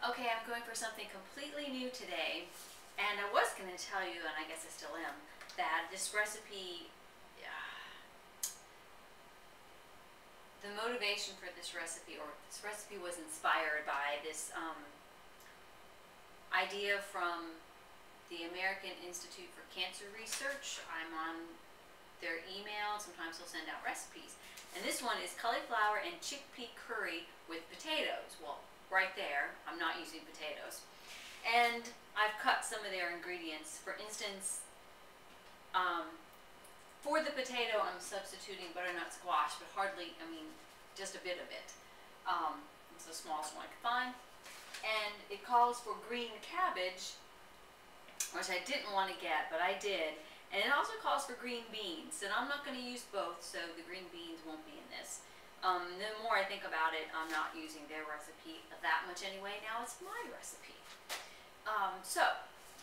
Okay, I'm going for something completely new today, and I was going to tell you, and I guess I still am, that this recipe, the motivation for this recipe, or this recipe was inspired by this idea from the American Institute for Cancer Research. I'm on their email, sometimes they'll send out recipes. And this one is cauliflower and chickpea curry with potatoes. Well, right there, I'm not using potatoes. And I've cut some of their ingredients. For instance, for the potato, I'm substituting butternut squash, but hardly, just a bit of it. It's the smallest one I could find. And it calls for green cabbage, which I didn't want to get, but I did. And it also calls for green beans, and I'm not going to use both, so the green beans won't be in this. The more I think about it, I'm not using their recipe that much anyway. Now it's my recipe. So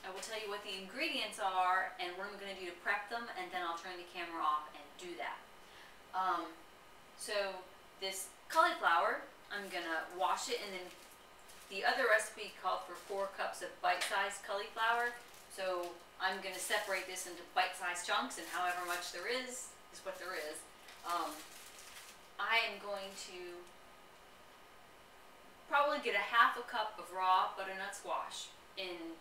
I will tell you what the ingredients are and what I'm going to do to prep them, and then I'll turn the camera off and do that. So this cauliflower, I'm going to wash it, and then the other recipe called for 4 cups of bite-sized cauliflower. So I'm going to separate this into bite-sized chunks, and however much there is what there is. I am going to probably get a ½ cup of raw butternut squash and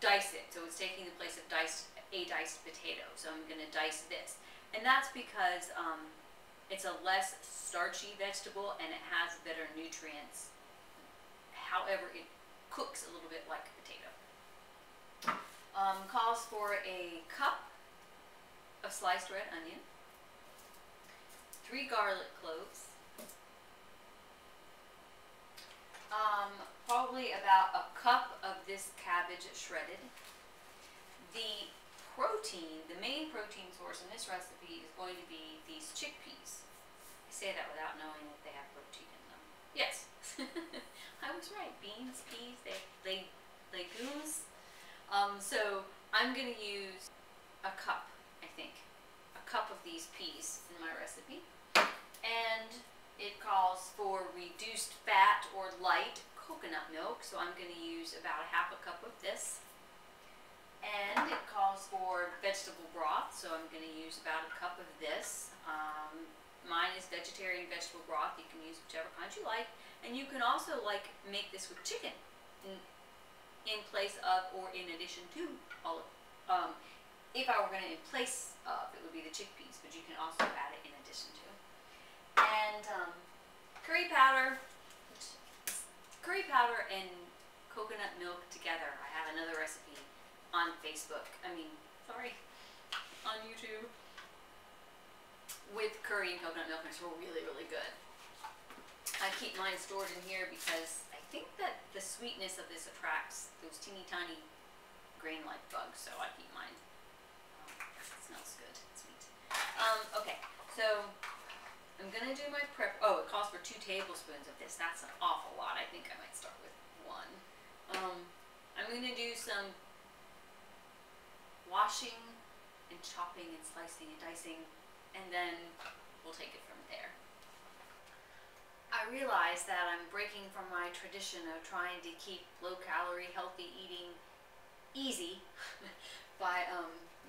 dice it. So it's taking the place of a diced potato. So I'm going to dice this. And that's because it's a less starchy vegetable and it has better nutrients. However, it cooks a little bit like a potato. Calls for a cup of sliced red onion, 3 garlic cloves, probably about a cup of this cabbage shredded. The main protein source in this recipe is going to be these chickpeas. I say that without knowing that they have protein in them. Yes, I was right. Beans, peas, legumes. So I'm going to use a cup, I think. A cup of these peas in my recipe. And it calls for reduced fat or light coconut milk, so I'm going to use about a ½ cup of this. And it calls for vegetable broth, so I'm going to use about a cup of this. Mine is vegetarian vegetable broth. You can use whichever kind you like. And you can also make this with chicken in place of or in addition to olive. If I were going to in place of, it would be the chickpeas, but you can also add it in addition to. And curry powder and coconut milk together. I have another recipe on Facebook. On YouTube with curry and coconut milk, and it's really, really good. I keep mine stored in here because I think that the sweetness of this attracts those teeny tiny grain-like bugs, so I keep mine. It smells good, it's sweet. Okay, so I'm gonna do my prep. Oh, it calls for 2 tablespoons of this. That's an awful lot. I think I might start with 1. I'm gonna do some washing and chopping and slicing and dicing, and then we'll take it from there. I realize that I'm breaking from my tradition of trying to keep low-calorie, healthy eating easy by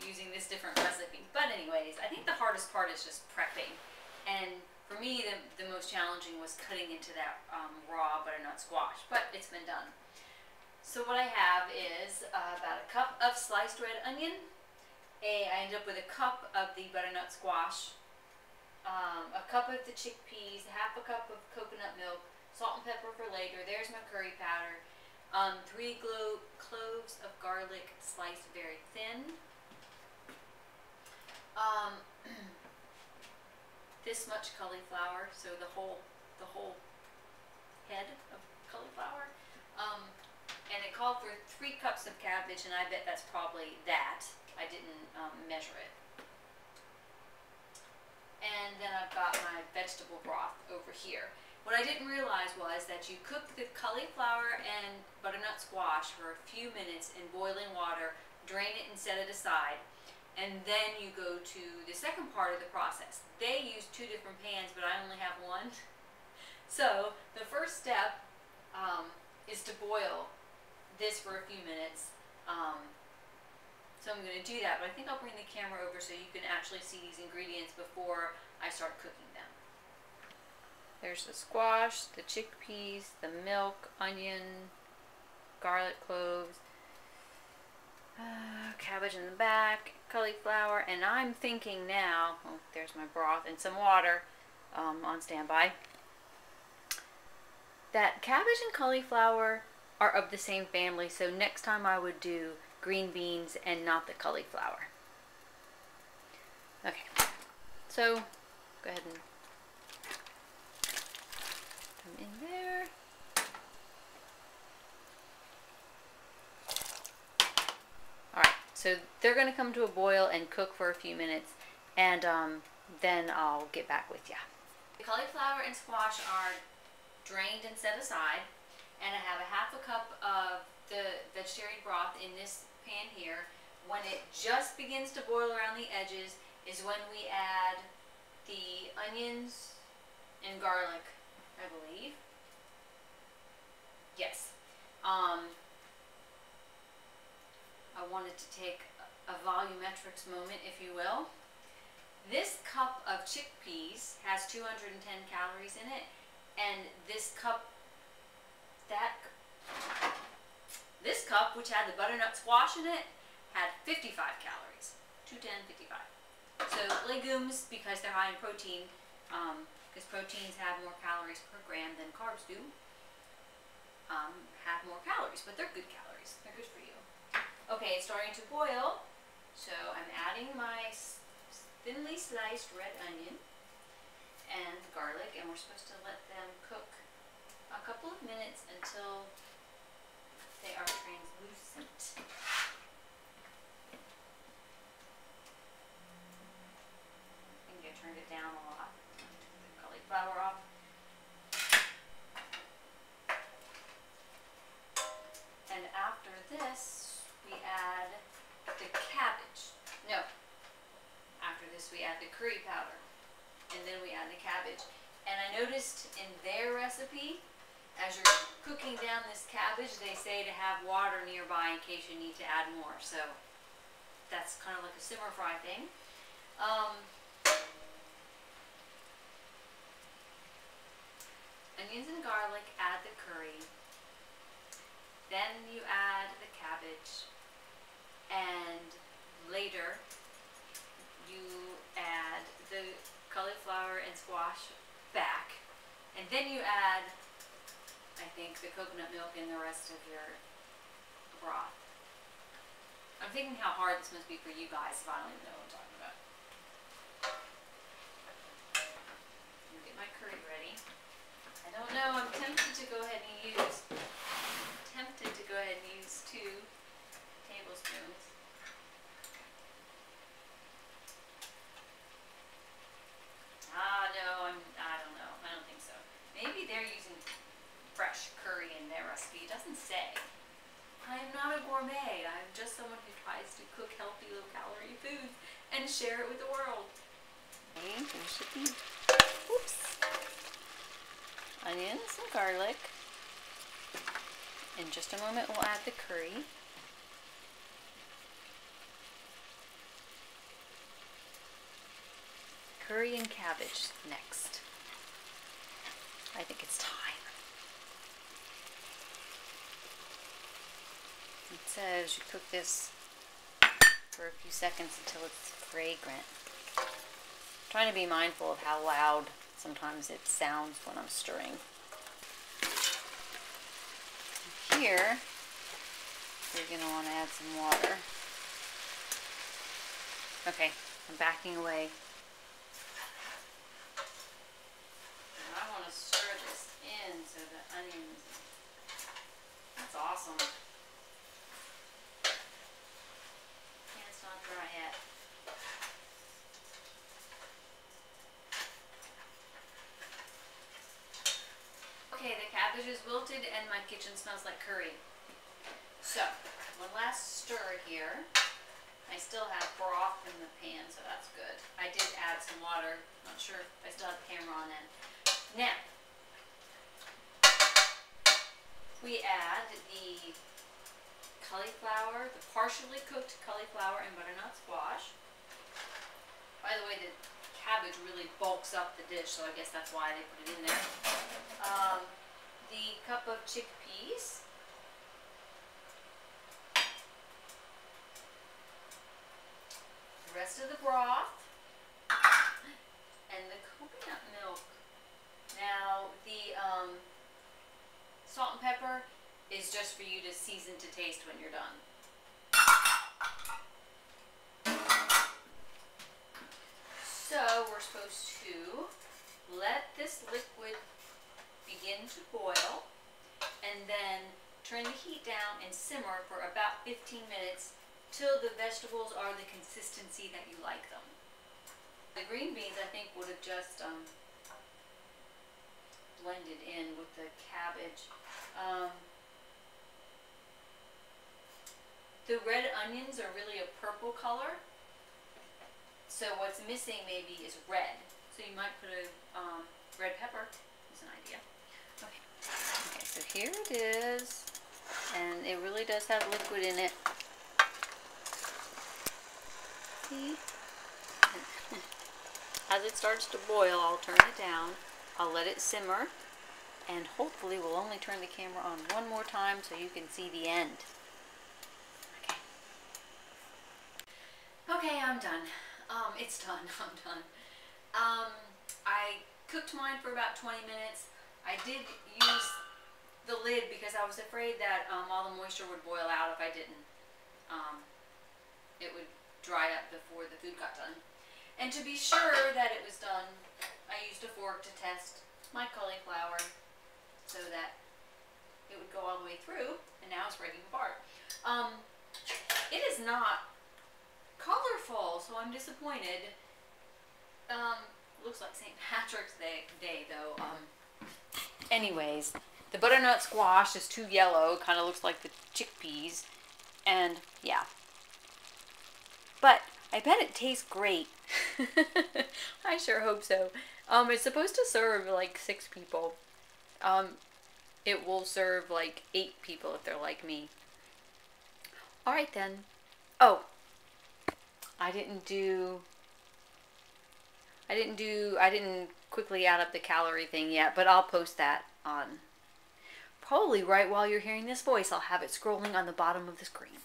using this different recipe. But anyways, I think the hardest part is just prepping. And for me, the most challenging was cutting into that raw butternut squash, but it's been done. So what I have is about a cup of sliced red onion. I end up with a cup of the butternut squash, a cup of the chickpeas, ½ cup of coconut milk, salt and pepper for later. There's my curry powder. 3 cloves of garlic sliced very thin. This much cauliflower, so the whole head of cauliflower. And it called for 3 cups of cabbage, and I bet that's probably that. I didn't measure it. And then I've got my vegetable broth over here. What I didn't realize was that you cook the cauliflower and butternut squash for a few minutes in boiling water, drain it and set it aside, and then you go to the second part of the process. They use 2 different pans, but I only have 1. So the first step is to boil this for a few minutes. So I'm going to do that, but I think I'll bring the camera over so you can actually see these ingredients before I start cooking them. There's the squash, the chickpeas, the milk, onion, garlic cloves, cabbage in the back, cauliflower, and I'm thinking now, oh, there's my broth and some water on standby, that cabbage and cauliflower are of the same family, so next time I would do green beans and not the cauliflower. Okay, so go ahead and put them in there. Alright, so they're going to come to a boil and cook for a few minutes, and then I'll get back with you. The cauliflower and squash are drained and set aside, and I have a half a cup of the vegetarian broth in this pan here. When it just begins to boil around the edges is when we add the onions and garlic, I believe. Yes. I wanted to take a volumetrics moment, if you will. This cup of chickpeas has 210 calories in it, and this cup, which had the butternut squash in it, had 55 calories. 210, 55. So legumes, because they're high in protein, because proteins have more calories per gram than carbs do, have more calories, but they're good calories. They're good for you. Okay, it's starting to boil, so I'm adding my thinly sliced red onion and garlic, and we're supposed to let them cook a couple of minutes until they are translucent. I think I turned it down a lot. Took the cauliflower off. And after this, we add the cabbage. No. After this, we add the curry powder. And then we add the cabbage. And I noticed in their recipe, as you're cooking down this cabbage, they say to have water nearby in case you need to add more. So that's kind of like a simmer fry thing. Onions and garlic, add the curry. Then you add the cabbage. And later, you add the cauliflower and squash back. And then you add, I think, the coconut milk and the rest of your broth. I'm thinking how hard this must be for you guys if I don't even know what I'm talking about. Let me get my curry ready. I don't know, I'm tempted to go ahead and use 2 tablespoons. No, I don't know. I don't think so. Maybe they're using fresh curry in their recipe. It doesn't say. I am not a gourmet. I'm just someone who tries to cook healthy, low-calorie foods and share it with the world. Okay, there should be, oops, onions and garlic. In just a moment, we'll add the curry. Curry and cabbage next. I think it's time. It says you cook this for a few seconds until it's fragrant. I'm trying to be mindful of how loud sometimes it sounds when I'm stirring. Here, you're going to want to add some water. Okay, I'm backing away. I want to stir this in so the onions, that's awesome. Yeah, it's not dry yet. Okay, the cabbage is wilted and my kitchen smells like curry. So, one last stir here. I still have broth in the pan, so that's good. I did add some water. Not sure if I still have the camera on then. Now, we add the cauliflower, the partially cooked cauliflower and butternut squash. By the way, the cabbage really bulks up the dish, so I guess that's why they put it in there. The cup of chickpeas. The rest of the broth. And the coconut milk. Now, the salt and pepper is just for you to season to taste when you're done. So we're supposed to let this liquid begin to boil and then turn the heat down and simmer for about 15 minutes till the vegetables are the consistency that you like them. The green beans I think would have just blended in with the cabbage. The red onions are really a purple color. So what's missing maybe is red. So you might put a red pepper. That's an idea. Okay. Okay, so here it is. And it really does have liquid in it. See? As it starts to boil, I'll turn it down. I'll let it simmer. And hopefully we'll only turn the camera on one more time so you can see the end. Okay. Okay, I'm done. It's done. I'm done. I cooked mine for about 20 minutes. I did use the lid because I was afraid that all the moisture would boil out if I didn't. It would dry up before the food got done. And to be sure that it was done, I used a fork to test my cauliflower so that it would go all the way through, and now it's breaking apart. It is not colorful, so I'm disappointed. Looks like St. Patrick's Day though. Anyways, the butternut squash is too yellow, kind of looks like the chickpeas, and yeah. But I bet it tastes great. I sure hope so. It's supposed to serve like 6 people. It will serve like 8 people if they're like me. Alright then. Oh, I didn't quickly add up the calorie thing yet, but I'll post that on probably right while you're hearing this voice. I'll have it scrolling on the bottom of the screen.